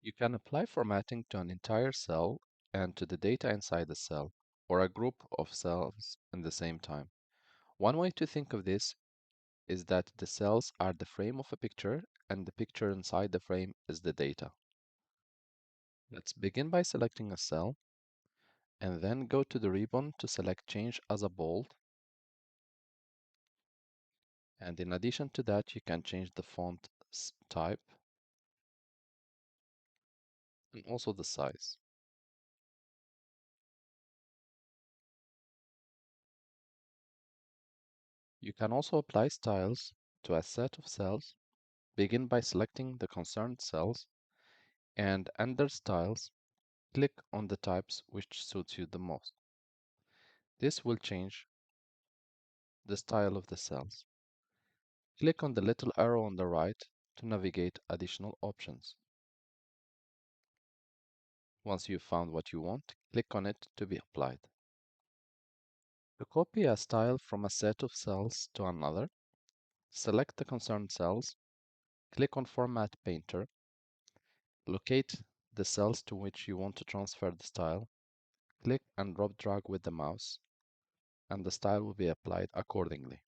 You can apply formatting to an entire cell and to the data inside the cell, or a group of cells at the same time. One way to think of this is that the cells are the frame of a picture, and the picture inside the frame is the data. Let's begin by selecting a cell, and then go to the ribbon to select Change as a Bold. And in addition to that, you can change the font type and also the size. You can also apply styles to a set of cells. Begin by selecting the concerned cells, and under Styles, click on the types which suits you the most. This will change the style of the cells. Click on the little arrow on the right to navigate additional options. Once you've found what you want, click on it to be applied. To copy a style from a set of cells to another, select the concerned cells, click on Format Painter, locate the cells to which you want to transfer the style, click and drop drag with the mouse, and the style will be applied accordingly.